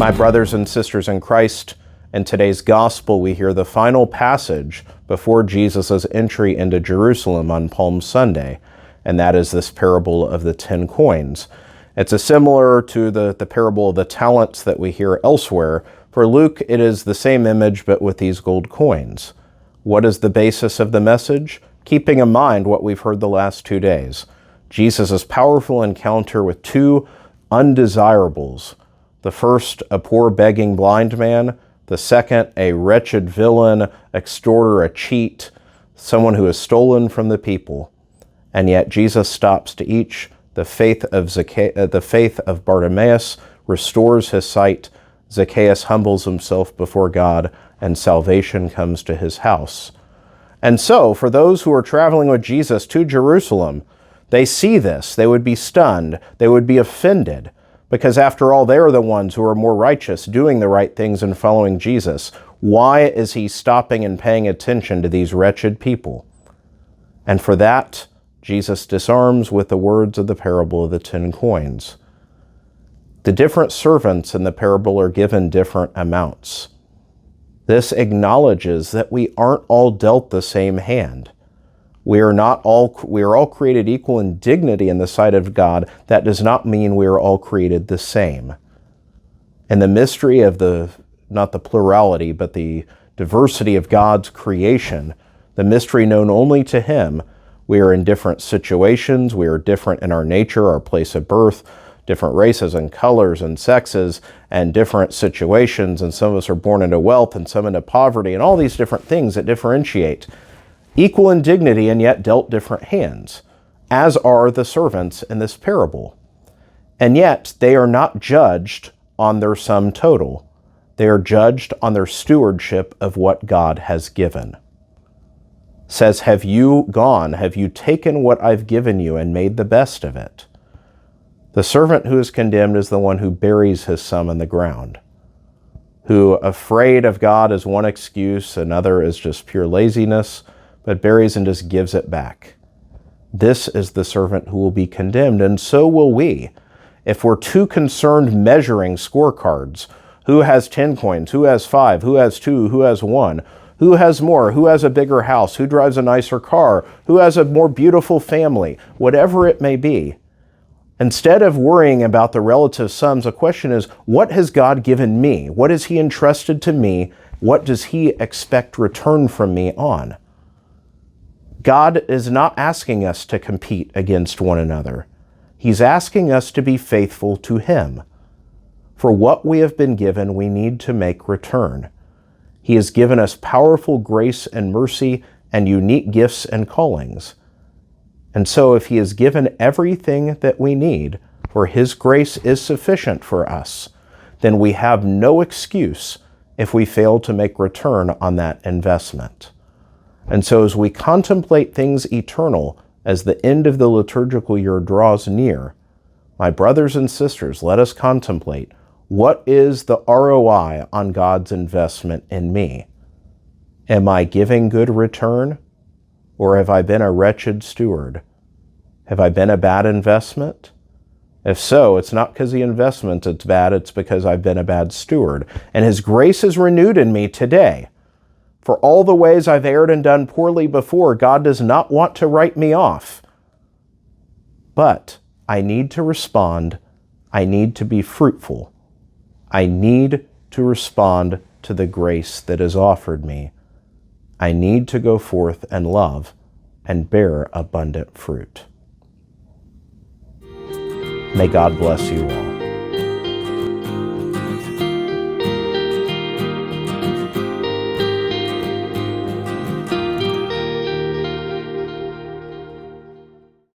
My brothers and sisters in Christ, in today's gospel we hear the final passage before Jesus' entry into Jerusalem on Palm Sunday, and that is this parable of the 10 coins. It's similar to the parable of the talents that we hear elsewhere. For Luke, it is the same image but with these gold coins. What is the basis of the message? Keeping in mind what we've heard the last 2 days. Jesus' powerful encounter with 2 undesirables. The first, a poor begging blind man. The second, a wretched villain, extorter, a cheat, someone who has stolen from the people. And yet Jesus stops to each. The faith of Bartimaeus restores his sight. Zacchaeus humbles himself before God, and salvation comes to his house. And so, for those who are traveling with Jesus to Jerusalem, they see this. They would be stunned. They would be offended. Because after all, they are the ones who are more righteous, doing the right things and following Jesus. Why is he stopping and paying attention to these wretched people? And for that, Jesus disarms with the words of the parable of the 10 coins. The different servants in the parable are given different amounts. This acknowledges that we aren't all dealt the same hand. We are all created equal in dignity in the sight of God. That does not mean we are all created the same. And the mystery of not the plurality, but the diversity of God's creation, the mystery known only to him, we are in different situations, we are different in our nature, our place of birth, different races and colors and sexes and different situations, and some of us are born into wealth and some into poverty, and all these different things that differentiate. Equal in dignity and yet dealt different hands, as are the servants in this parable. And yet they are not judged on their sum total. They are judged on their stewardship of what God has given. Says, have you taken what I've given you and made the best of it? The servant who is condemned is the one who buries his sum in the ground, who, afraid of God is one excuse, another is just pure laziness, but buries and just gives it back. This is the servant who will be condemned, and so will we. If we're too concerned measuring scorecards, who has 10 coins, who has 5, who has 2, who has 1, who has more, who has a bigger house, who drives a nicer car, who has a more beautiful family, whatever it may be. Instead of worrying about the relative sums, the question is, what has God given me? What has he entrusted to me? What does he expect return from me on? God is not asking us to compete against one another. He's asking us to be faithful to him. For what we have been given, we need to make return. He has given us powerful grace and mercy and unique gifts and callings. And so if he has given everything that we need, for his grace is sufficient for us, then we have no excuse if we fail to make return on that investment. And so as we contemplate things eternal, as the end of the liturgical year draws near, my brothers and sisters, let us contemplate, what is the ROI on God's investment in me? Am I giving good return? Or have I been a wretched steward? Have I been a bad investment? If so, it's not because the investment is bad, it's because I've been a bad steward. And his grace is renewed in me today. For all the ways I've erred and done poorly before, God does not want to write me off. But I need to respond. I need to be fruitful. I need to respond to the grace that is offered me. I need to go forth and love and bear abundant fruit. May God bless you all.